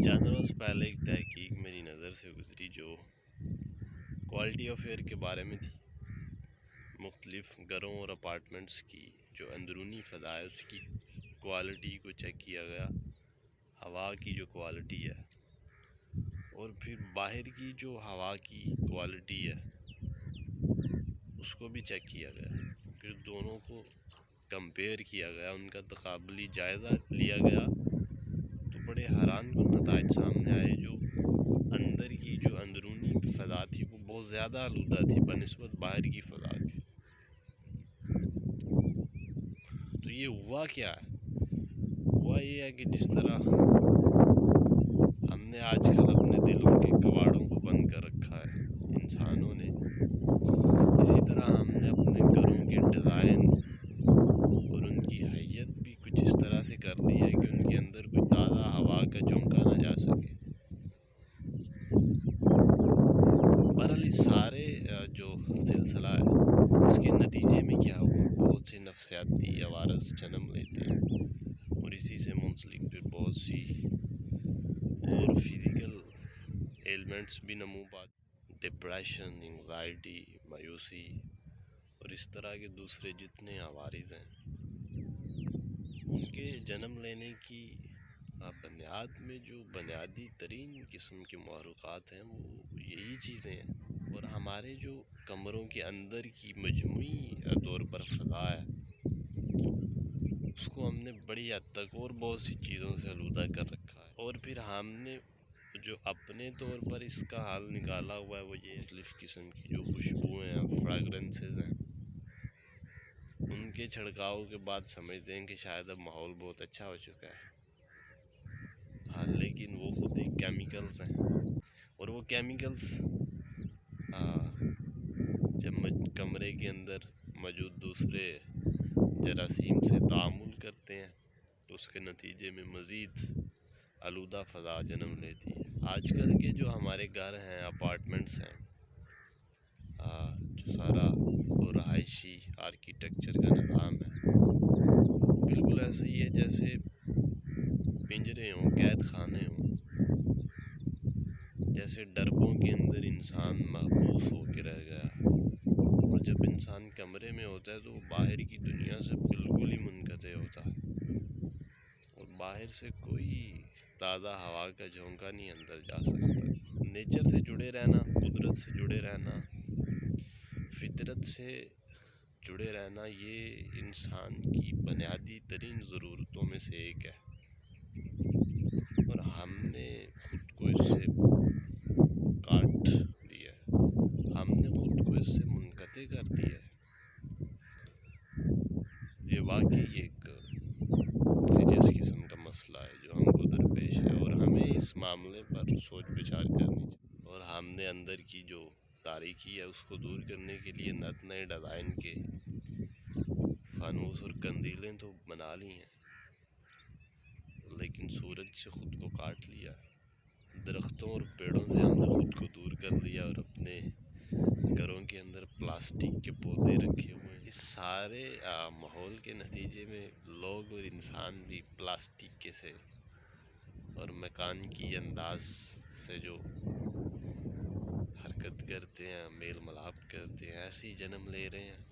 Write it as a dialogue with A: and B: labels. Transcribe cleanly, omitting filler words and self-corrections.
A: چند روز پہلے ایک تحقیق میری نظر سے گزری جو کوالٹی آف ایئر کے بارے میں تھی۔ مختلف گھروں اور اپارٹمنٹس کی جو اندرونی فضا ہے اس کی کوالٹی کو چیک کیا گیا، ہوا کی جو کوالٹی ہے، اور پھر باہر کی جو ہوا کی کوالٹی ہے اس کو بھی چیک کیا گیا۔ پھر دونوں کو کمپیئر کیا گیا، ان کا تقابلی جائزہ لیا گیا، تو بڑے حیران کن نتائج سامنے آئے۔ جو اندر کی جو اندرونی فضا تھی وہ بہت زیادہ آلودہ تھی بنسبت باہر کی فضا کے۔ تو یہ ہوا کیا ہے؟ ہوا یہ ہے کہ جس طرح ہم نے آج کل اپنے دلوں کے کواڑوں کو بند کر رکھا ہے انسانوں نے، اسی طرح ہم نے اپنے گھروں کے ڈیزائن اور ان کی حیت بھی کچھ اس طرح سے کر دی ہے کہ ان کے اندر کوئی تازہ ہوا کا جھونکا نہ جا سکے۔ بہرحال اس سارے جو سلسلہ ہے اس کے نتیجے میں کیا ہوا، بہت سے نفسیاتی عوارض جنم لیتے ہیں اور اسی سے منسلک پھر بہت سی اور فزیکل ایلمنٹس بھی نمو پاتے، ڈپریشن، انگزائٹی، مایوسی اور اس طرح کے دوسرے جتنے عوارض ہیں ان کے جنم لینے کی بنیاد میں جو بنیادی ترین قسم کے محرکات ہیں وہ یہی چیزیں ہیں۔ اور ہمارے جو کمروں کے اندر کی مجموعی طور پر فضا ہے اس کو ہم نے بڑی حد تک اور بہت سی چیزوں سے آلودہ کر رکھا ہے، اور پھر ہم نے جو اپنے طور پر اس کا حل نکالا ہوا ہے وہ یہ مختلف قسم کی جو خوشبوئیں ہیں، فریگرنسز ہیں، ان کے چھڑکاؤ کے بعد سمجھتے ہیں کہ شاید اب ماحول بہت اچھا ہو چکا ہے۔ ہاں، لیکن وہ خود ایک کیمیکلز ہیں، اور وہ کیمیکلز جب کمرے کے اندر موجود دوسرے جراثیم سے تعامل کرتے ہیں تو اس کے نتیجے میں مزید آلودہ فضا جنم لیتی ہے۔ آج کل کے جو ہمارے گھر ہیں، اپارٹمنٹس ہیں، جو سارا رہائشی آرکیٹیکچر کا نظام ہے بالکل ایسے ہی ہے جیسے پنجرے ہوں، قید خانے ہوں، جیسے ڈربوں کے اندر انسان محبوس ہو کے رہ گیا، اور جب انسان کمرے میں ہوتا ہے تو وہ باہر کی دنیا سے بالکل ہی منقطع ہوتا ہے، اور باہر سے کوئی تازہ ہوا کا جھونکا نہیں اندر جا سکتا۔ نیچر سے جڑے رہنا، قدرت سے جڑے رہنا، فطرت سے جڑے رہنا، یہ انسان کی بنیادی ترین ضرورتوں میں سے ایک ہے، اور ہم نے خود کو اس سے کاٹ دیا ہے، ہم نے خود کو اس سے منقطع کر دیا ہے۔ یہ واقعی ایک سیریس قسم کا مسئلہ ہے جو ہم کو درپیش ہے، اور ہمیں اس معاملے پر سوچ بچار کرنی چاہیے، اور ہم نے اندر کی جو تاریکی ہے اس کو دور کرنے کے لیے نئے ڈیزائن کے فانوس اور قندیلیں تو بنا لی ہیں، لیکن سورج سے خود کو کاٹ لیا، درختوں اور پیڑوں سے ہم نے خود کو دور کر لیا، اور اپنے گھروں کے اندر پلاسٹک کے پودے رکھے ہوئے ہیں۔ اس سارے ماحول کے نتیجے میں لوگ اور انسان بھی پلاسٹک کے سے اور مکان کی انداز سے جو حرکت کرتے ہیں، میل ملاپ کرتے ہیں، ایسے ہی جنم لے رہے ہیں۔